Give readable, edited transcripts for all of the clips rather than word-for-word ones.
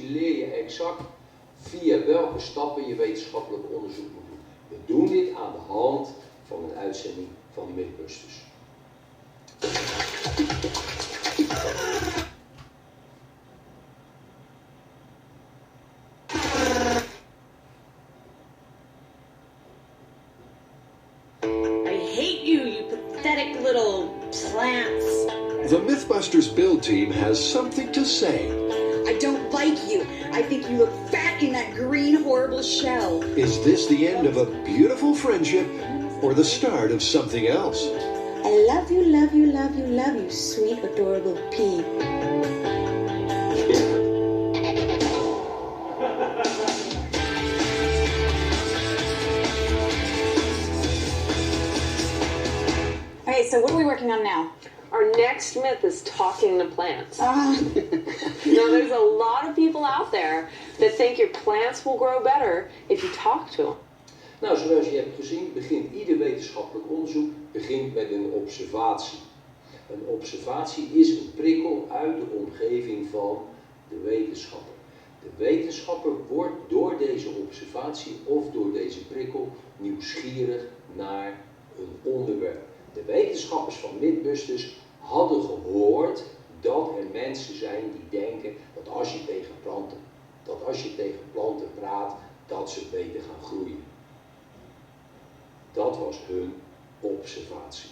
introductie leer je exact via welke stappen je wetenschappelijk onderzoek moet doen. We doen dit aan de hand van een uitzending van Mythbusters. Pathetic little plants. The Mythbusters build team has something to say. I don't like you. I think you look fat in that green horrible shell. Is this the end of a beautiful friendship or the start of something else? I love you, love you, love you, love you, sweet adorable pea. Okay, so what are we working on now? Our next myth is talking to plants. Ah. Now, there's a lot of people out there that think your plants will grow better if you talk to them. Nou, zoals je hebt gezien, begint ieder wetenschappelijk onderzoek met een observatie. Een observatie is een prikkel uit de omgeving van de wetenschapper. De wetenschapper wordt door deze observatie of door deze prikkel nieuwsgierig naar een onderwerp. De wetenschappers van Mythbusters hadden gehoord dat er mensen zijn die denken dat als je tegen planten praat, dat ze beter gaan groeien. Dat was hun observatie.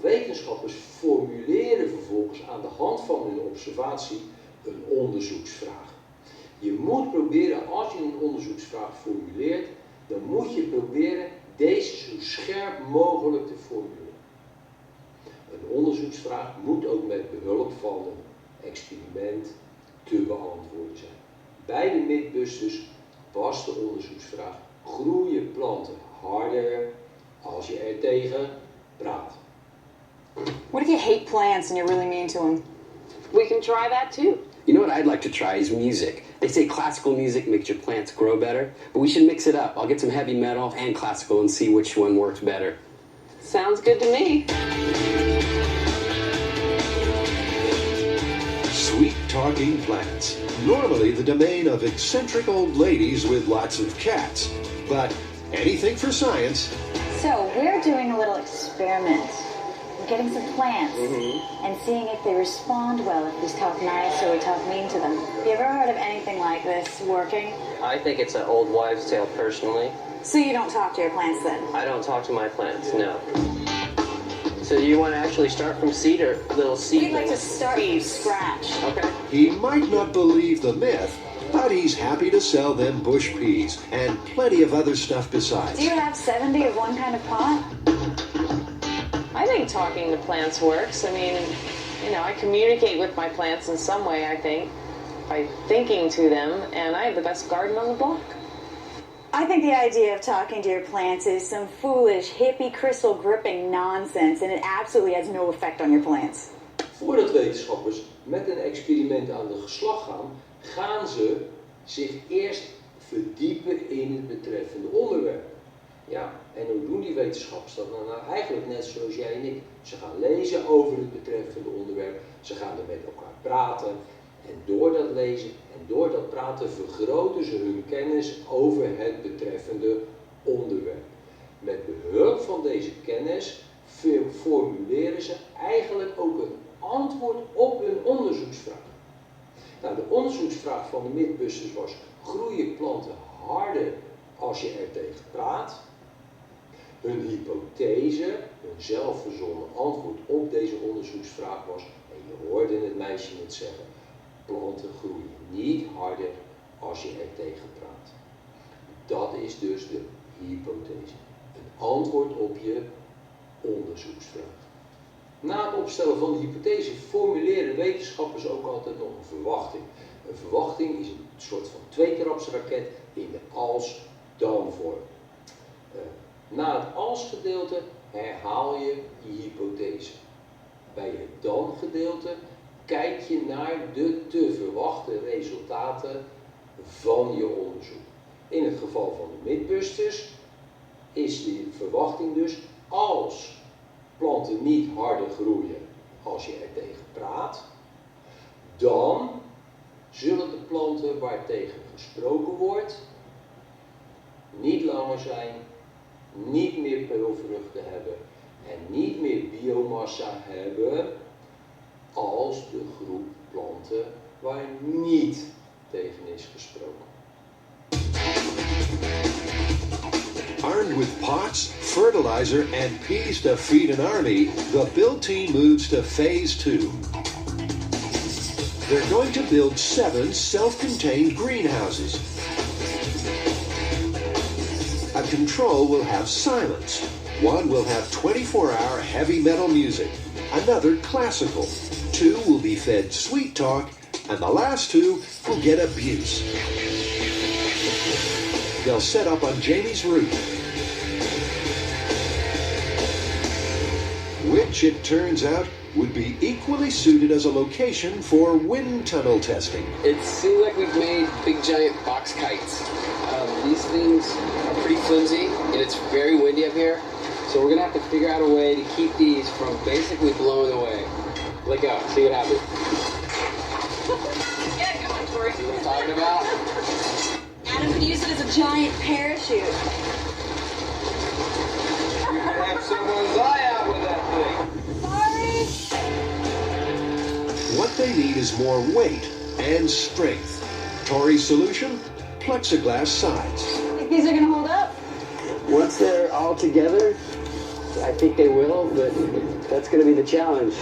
Wetenschappers formuleren vervolgens aan de hand van hun observatie een onderzoeksvraag. Je moet proberen, als je een onderzoeksvraag formuleert, dan moet je proberen deze zo scherp mogelijk te formuleren. Een onderzoeksvraag moet ook met behulp van een experiment te beantwoorden zijn. Bij de Mythbusters was de onderzoeksvraag: groeien planten harder als je er tegen praat? What if you hate plants and you're really mean to them? We can try that too. You know what I'd like to try is music. They say classical music makes your plants grow better, but we should mix it up. I'll get some heavy metal and classical and see which one works better. Sounds good to me. Sweet talking plants. Normally the domain of eccentric old ladies with lots of cats. But anything for science. So we're doing a little experiment. We're getting some plants and seeing if they respond well if we talk nice or we talk mean to them. Have you ever heard of anything like this working? I think it's an old wives' tale personally. So you don't talk to your plants then? I don't talk to my plants, no. So you want to actually start from seed or little seed? We'd like to start from scratch. Okay. He might not believe the myth, but he's happy to sell them bush peas and plenty of other stuff besides. Do you have 70 of one kind of pot? I think talking to plants works. I mean, you know, I communicate with my plants in some way, I think, by thinking to them, and I have the best garden on the block. I think the idea of talking to your plants is some foolish, hippie, crystal gripping nonsense, and it absolutely has no effect on your plants. Voordat wetenschappers met een experiment aan de slag gaan, gaan ze zich eerst verdiepen in het betreffende onderwerp. Ja, en hoe doen die wetenschappers dat? Nou, eigenlijk net zoals jij en ik. Ze gaan lezen over het betreffende onderwerp, ze gaan er met elkaar praten. En door dat lezen en door dat praten vergroten ze hun kennis over het betreffende onderwerp. Met behulp van deze kennis formuleren ze eigenlijk ook een antwoord op hun onderzoeksvraag. Nou, de onderzoeksvraag van de Mythbusters was: groeien planten harder als je er tegen praat? Hun hypothese, hun zelfverzonnen antwoord op deze onderzoeksvraag was, en je hoorde het meisje net zeggen, planten groeien niet harder als je er tegen praat. Dat is dus de hypothese. Een antwoord op je onderzoeksvraag. Na het opstellen van de hypothese formuleren wetenschappers ook altijd nog een verwachting. Een verwachting is een soort van tweetrapsraket in de als-dan vorm. Na het als-gedeelte herhaal je je hypothese. Bij het dan-gedeelte kijk je naar de te verwachten resultaten van je onderzoek. In het geval van de Mythbusters is de verwachting dus: als planten niet harder groeien als je er tegen praat, dan zullen de planten waartegen gesproken wordt niet langer zijn, niet meer peulvruchten hebben en niet meer biomassa hebben als de groep planten waar niet tegen is gesproken. Armed with pots, fertilizer, and peas to feed an army, the build team moves to phase 2. They're going to build 7 self-contained greenhouses. A control will have silence. One will have 24-hour heavy metal music. Another classical. 2 will be fed sweet talk. And the last 2 will get abuse. They'll set up on Jamie's roof, which it turns out would be equally suited as a location for wind tunnel testing. It seems like we've made big giant box kites. These things are pretty flimsy and it's very windy up here. So we're gonna have to figure out a way to keep these from basically blowing away. Let go, see what happens. Yeah, good one, Tori. See what I'm talking about? Adam could use it as a giant parachute. You could have someone's eye out with that thing. Sorry. What they need is more weight and strength. Tori's solution? Plexiglass sides. Think these are gonna hold up? Once they're all together, I think they will, but that's gonna be the challenge.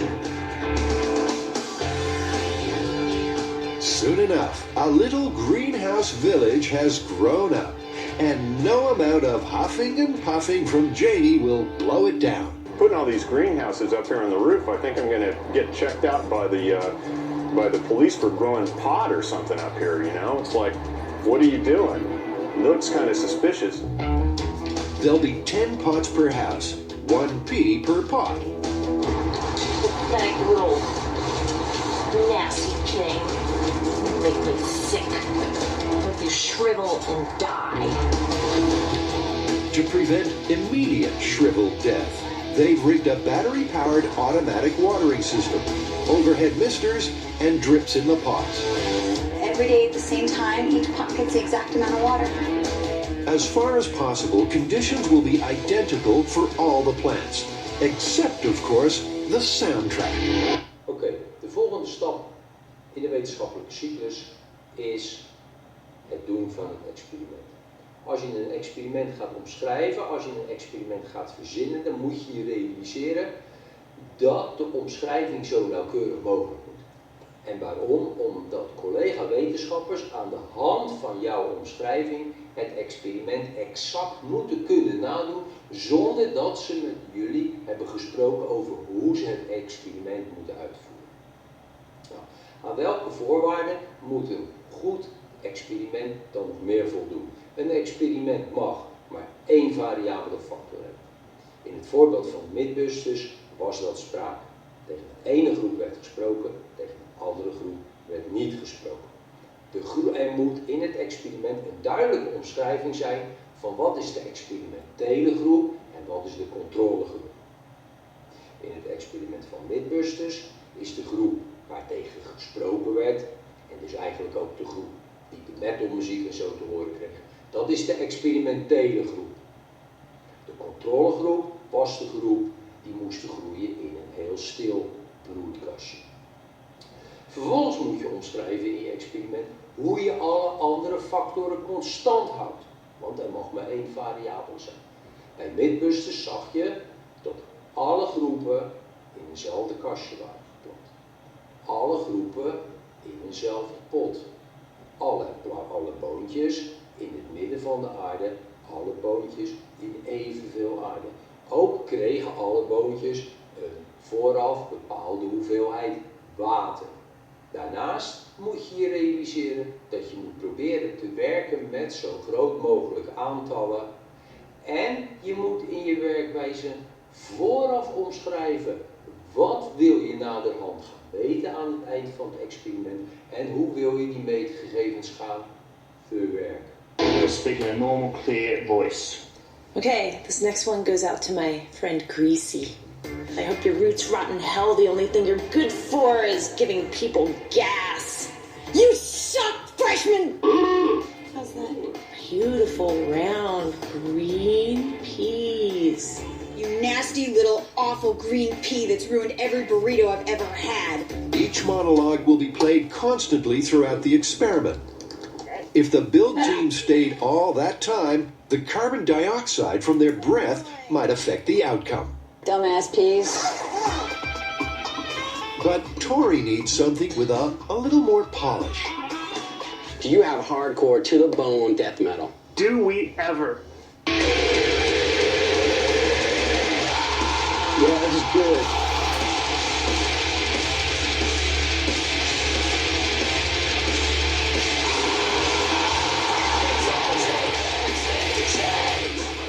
Soon enough, a little greenhouse village has grown up, and no amount of huffing and puffing from Jamie will blow it down. Putting all these greenhouses up here on the roof, I think I'm going to get checked out by the police for growing pot or something up here, you know? It's like, what are you doing? It looks kind of suspicious. There'll be 10 pots per house, 1 pea per pot. Pathetic little nasty thing. You make me sick. Hope you shrivel and die. To prevent immediate shriveled death, they've rigged a battery-powered automatic watering system, overhead misters, and drips in the pots. Every day at the same time, each pot gets the exact amount of water. As far as possible, conditions will be identical for all the plants, except, of course, the soundtrack. Oké, de volgende stap in de wetenschappelijke cyclus is het doen van een experiment. Als je een experiment gaat omschrijven, als je een experiment gaat verzinnen, dan moet je je realiseren dat de omschrijving zo nauwkeurig mogelijk moet. En waarom? Omdat collega-wetenschappers aan de hand van jouw omschrijving het experiment exact moeten kunnen nadoen, zonder dat ze met jullie hebben gesproken over hoe ze het experiment moeten uitvoeren. Nou, aan welke voorwaarden moet een goed experiment dan nog meer voldoen? Een experiment mag maar 1 variabele factor hebben. In het voorbeeld van Mythbusters was dat sprake. Tegen de ene groep werd gesproken, tegen de andere groep werd niet gesproken. Er moet in het experiment een duidelijke omschrijving zijn van wat is de experimentele groep en wat is de controlegroep. In het experiment van Mythbusters is de groep waartegen gesproken werd, en dus eigenlijk ook de groep die de metalmuziek en zo te horen kreeg, dat is de experimentele groep. De controlegroep was de groep die moest groeien in een heel stil broedkastje. Vervolgens moet je omschrijven in je experiment hoe je alle andere factoren constant houdt, want er mag maar 1 variabel zijn. Bij Mythbusters zag je dat alle groepen in eenzelfde kastje waren geplant. Alle groepen in eenzelfde pot. Alle boontjes in het midden van de aarde, alle boontjes in evenveel aarde. Ook kregen alle boontjes een vooraf bepaalde hoeveelheid water. Daarnaast moet je je realiseren dat je moet proberen te werken met zo groot mogelijk aantallen. En je moet in je werkwijze vooraf omschrijven wat wil je naderhand gaan meten aan het eind van het experiment en hoe wil je die meetgegevens gaan verwerken. We're speaking a normal, clear voice. Okay, this next one goes out to my friend Greasy. I hope your roots rot in hell. The only thing you're good for is giving people gas. You suck, freshman! How's that? Beautiful, round, green peas. You nasty little awful green pea that's ruined every burrito I've ever had. Each monologue will be played constantly throughout the experiment. If the build team stayed all that time, the carbon dioxide from their breath might affect the outcome. Dumbass peas. But Tori needs something with a little more polish. Do you have hardcore to the bone death metal? Do we ever? Yeah, this is good.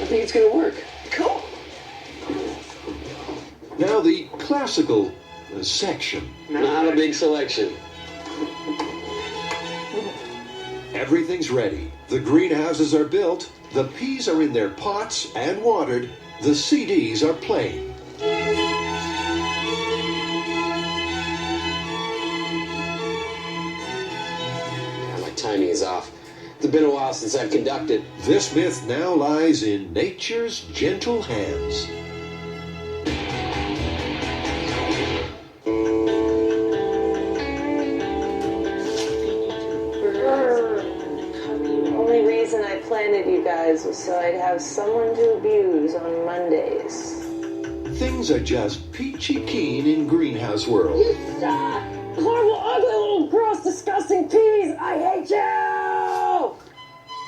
I think it's gonna work. Cool. Now the classical section. Not a big selection. Everything's ready. The greenhouses are built, the peas are in their pots and watered, the CDs are playing. My timing is off. It's been a while since I've conducted. This myth now lies in nature's gentle hands. The only reason I planted you guys was so I'd have someone to abuse on Mondays. Things are just peachy keen in greenhouse world. You suck! Horrible, ugly, little, gross, disgusting peas! I hate you!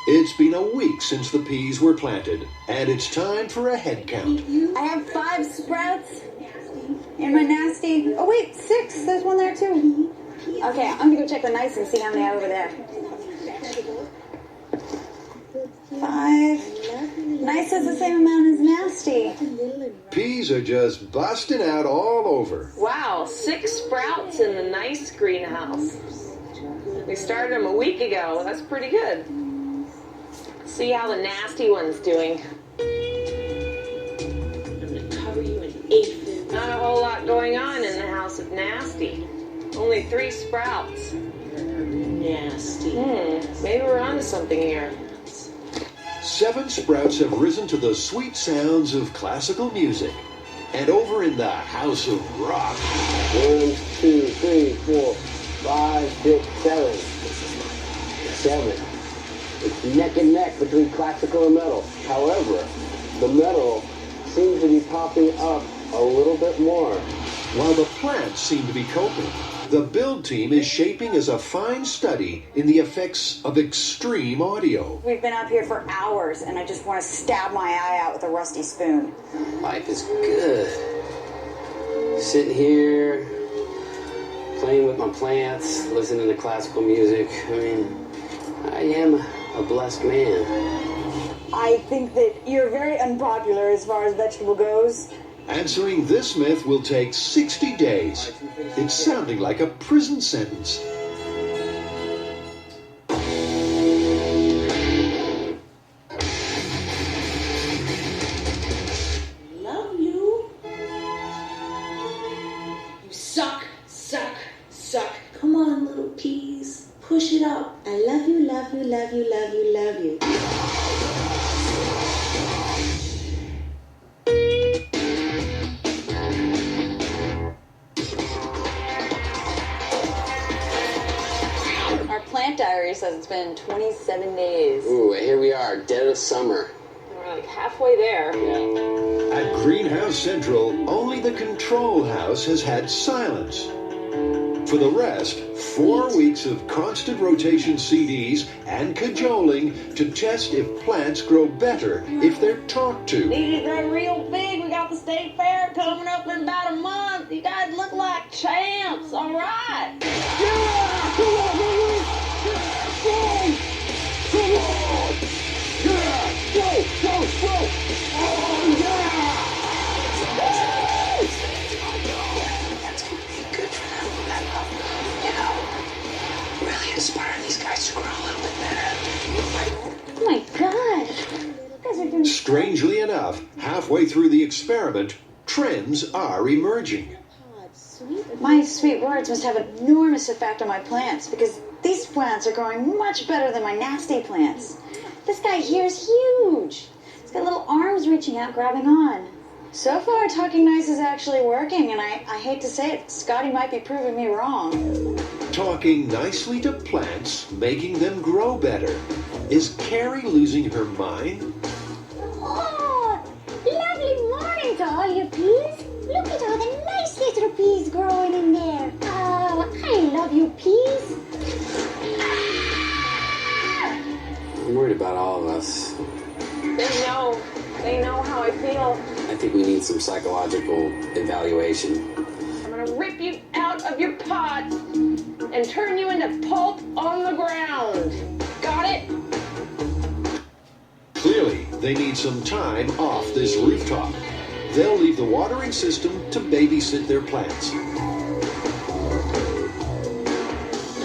It's been a week since the peas were planted, and it's time for a head count. I have 5 sprouts in my nasty. Oh wait, 6. There's one there too. Okay, I'm gonna go check the nice and see how many I have over there. 5. Nice is the same amount as nasty. Peas are just busting out all over. Wow, 6 sprouts in the nice greenhouse. We started them a week ago. That's pretty good. See how the nasty one's doing. I'm gonna cover you in aphids. Not a whole lot going on in the house of nasty. Only 3 sprouts. Nasty. Maybe we're onto something here. 7 sprouts have risen to the sweet sounds of classical music. And over in the House of Rock, 1, 2, 3, 4, 5, 6, 7. 7. It's neck and neck between classical and metal. However, the metal seems to be popping up a little bit more. while the plants seem to be coping. The build team is shaping as a fine study in the effects of extreme audio. We've been up here for hours, and I just want to stab my eye out with a rusty spoon. Life is good. Sitting here, playing with my plants, listening to classical music. I mean, I am a blessed man. I think that you're very unpopular as far as vegetable goes. Answering this myth will take 60 days. It's sounding like a prison sentence. Love you. You suck, suck, suck. Come on, little peas. Push it up. I love you, love you, love you, love you, love you. Our plant diary says it's been 27 days. Ooh, here we are, dead of summer. We're like halfway there. Yeah. At Greenhouse Central, only the control house has had silence. For the rest, 4 weeks of constant rotation CDs and cajoling to test if plants grow better if they're talked to. Need to grow real big. We got the state fair coming up in about a month. You guys look like champs. All right. Yeah! Come on, baby! Yeah! Go! Come on! Yeah! Go! Go! Go! Oh, yeah! That's going to be good for them. You know, really inspire these guys to grow a little bit better. Oh my gosh. You guys are doing Strangely enough, halfway through the experiment, trends are emerging. My sweet words must have an enormous effect on my plants because These plants are growing much better than my nasty plants. This guy here is huge. He's got little arms reaching out, grabbing on. So far, talking nice is actually working, and I hate to say it, Scotty might be proving me wrong. Talking nicely to plants, making them grow better. Is Carrie losing her mind? Oh, lovely morning to all you peas. Look at all the nice little peas growing in there. Oh, I love you, peas. I'm worried about all of us. They know how I feel. I think we need some psychological evaluation. I'm gonna rip you out of your pot and turn you into pulp on the ground. Got it? Clearly, they need some time off this rooftop. They'll leave the watering system to babysit their plants.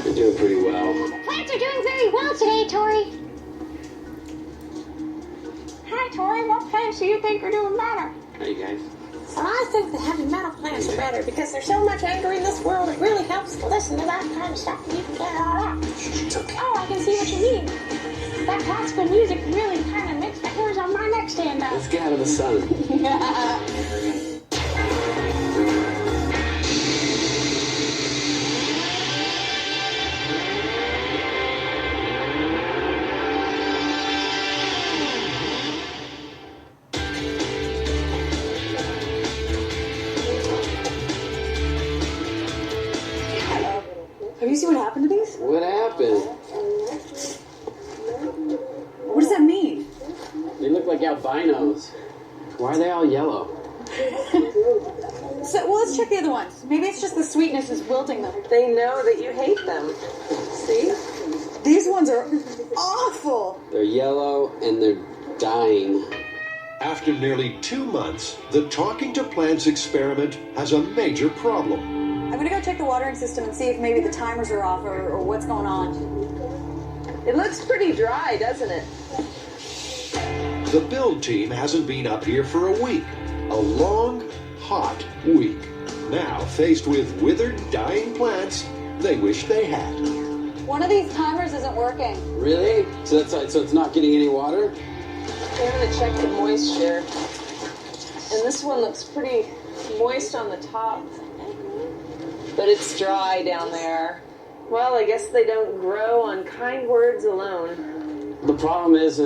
They're doing pretty well. The plants are doing very well today, Tori. Hi, Tori. What plants do you think are doing better? Hey, guys. Well, I think the heavy metal plants are better because there's so much anger in this world. It really helps to listen to that kind of stuff. You can get it all out. It's okay. Oh, I can see what you mean. That classical music really kind of makes the hairs on my neck stand up. Let's get out of the sun. Have you seen what happened to these? What happened? What does that mean? They look like albinos. Why are they all yellow? So, well, let's check the other ones. Maybe it's just the sweetness is wilting them. They know that you hate them. See? These ones are awful. They're yellow and they're dying. After nearly 2 months, the Talking to Plants experiment has a major problem. I'm gonna go check the watering system and see if maybe the timers are off or what's going on. It looks pretty dry, doesn't it? The build team hasn't been up here for a week. A long, hot week. Now, faced with withered, dying plants, they wish they had. One of these timers isn't working. Really? So it's not getting any water? I'm gonna check the moisture. And this one looks pretty moist on the top. But it's dry down there. Well, I guess they don't grow on kind words alone. The problem is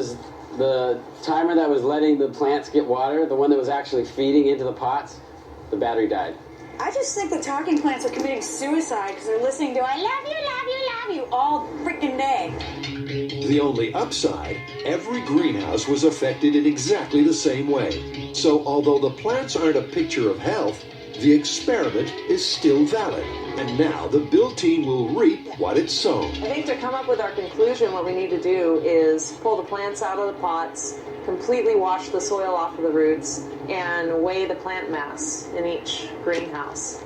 the timer that was letting the plants get water, the one that was actually feeding into the pots, the battery died. I just think the talking plants are committing suicide because they're listening to I love you, love you, love you all freaking day. The only upside, every greenhouse was affected in exactly the same way. So although the plants aren't a picture of health, the experiment is still valid. And now the build team will reap what it's sown. I think to come up with our conclusion, what we need to do is pull the plants out of the pots, completely wash the soil off of the roots, and weigh the plant mass in each greenhouse.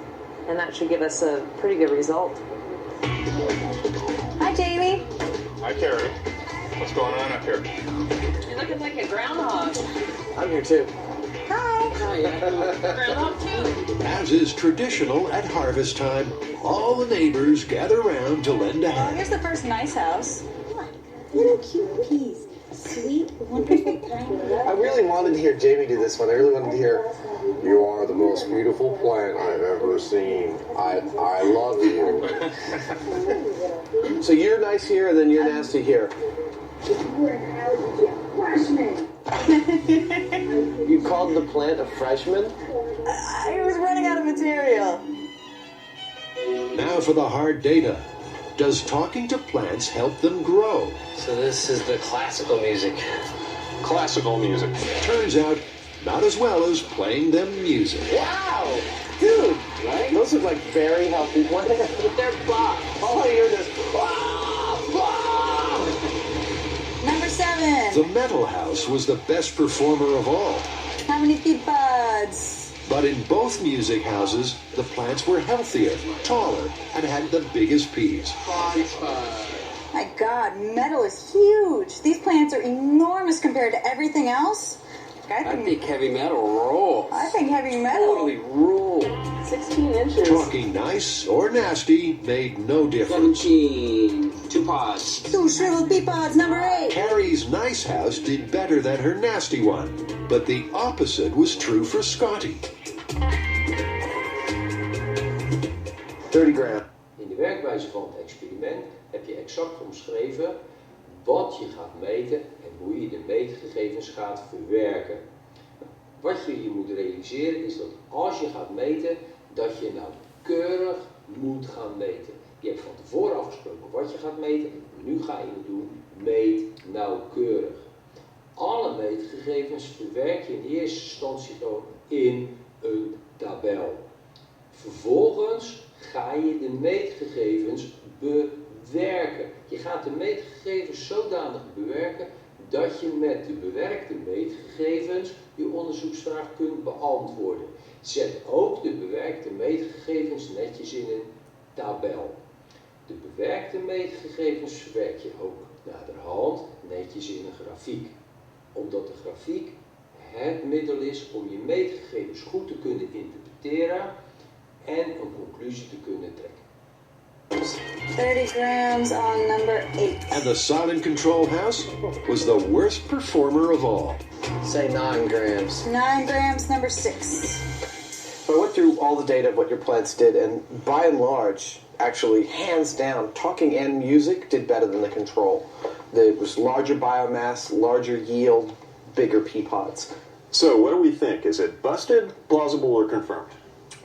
And that should give us a pretty good result. Hi, Jamie. Hi, Carrie. What's going on up here? You're looking like a groundhog. I'm here too. Hi. Groundhog too. As is traditional at harvest time, all the neighbors gather around to lend a Well, hand. here's the first nice house. Little cute peas. Sweet, wonderful, kind. I really wanted to hear Jamie do this one. I really wanted to hear, "You are the most beautiful plant I've ever seen. I love you." So you're nice here, and then you're nasty here. You called the plant a freshman? I was running out of material. Now for the hard data. Does talking to plants help them grow? So this is the classical music. Classical music. Turns out, not as well as playing them music. Wow! Dude! Right? Those look like very healthy plants. They're bop. All I hear is, Number 7. The metal house was the best performer of all. How many feet buds? But in both music houses, the plants were healthier, taller, and had the biggest peas. My God, metal is huge. These plants are enormous compared to everything else. I think heavy metal rolls. I think heavy metal. Totally rules. 16 inches. Talking nice or nasty made no difference. 17. 2 pods. 2 shriveled pea pods, number 8. Carrie's nice house did better than her nasty one, but the opposite was true for Scotty. 30 gram. In de werkwijze van het experiment heb je exact omschreven wat je gaat meten en hoe je de meetgegevens gaat verwerken. Wat je moet realiseren is dat als je gaat meten, dat je nauwkeurig moet gaan meten. Je hebt van tevoren afgesproken wat je gaat meten, nu ga je het doen, meet nauwkeurig. Alle meetgegevens verwerk je in eerste instantie gewoon in een tabel. Vervolgens ga je de meetgegevens bewerken. Je gaat de meetgegevens zodanig bewerken dat je met de bewerkte meetgegevens je onderzoeksvraag kunt beantwoorden. Zet ook de bewerkte meetgegevens netjes in een tabel. De bewerkte meetgegevens verwerk je ook naderhand netjes in een grafiek. Omdat de grafiek het middel is om je meetgegevens goed te kunnen interpreteren en een conclusie te kunnen trekken. 30 grams on number 8. And the silent control house was the worst performer of all. Say 9 grams. 9 grams, number 6. So I went through all the data of what your plants did, and by and large, actually, hands down, talking and music did better than the control. There was larger biomass, larger yield, bigger pea pods. So what do we think? Is it busted, plausible, or confirmed?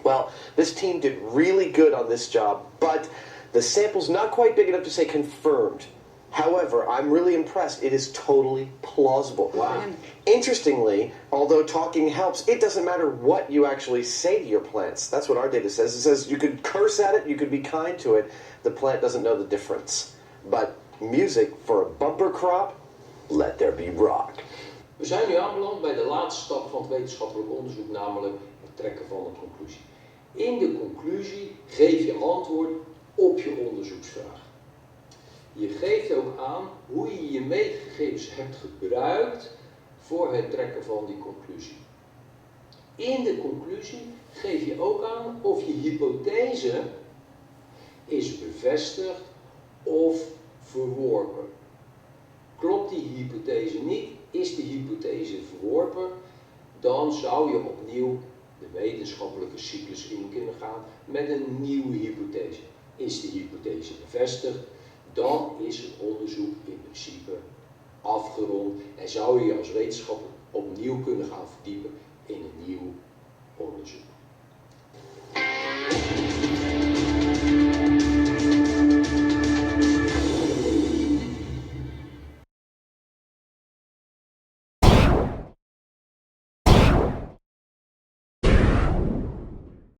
Well, this team did really good on this job, but the sample's not quite big enough to say confirmed. However, I'm really impressed. It is totally plausible. Wow. Interestingly, although talking helps, it doesn't matter what you actually say to your plants. That's what our data says. It says you could curse at it, you could be kind to it. The plant doesn't know the difference. But music for a bumper crop, let there be rock. We zijn nu aanbeland bij de laatste stap van het wetenschappelijk onderzoek, namelijk het trekken van een conclusie. In de conclusie geef je antwoord op je onderzoeksvraag. Je geeft ook aan hoe je je meetgegevens hebt gebruikt voor het trekken van die conclusie. In de conclusie geef je ook aan of je hypothese is bevestigd of verworpen. Klopt die hypothese niet, is de hypothese verworpen, dan zou je opnieuw de wetenschappelijke cyclus in kunnen gaan met een nieuwe hypothese. Is de hypothese bevestigd, dan is het onderzoek in principe afgerond en zou je als wetenschapper opnieuw kunnen gaan verdiepen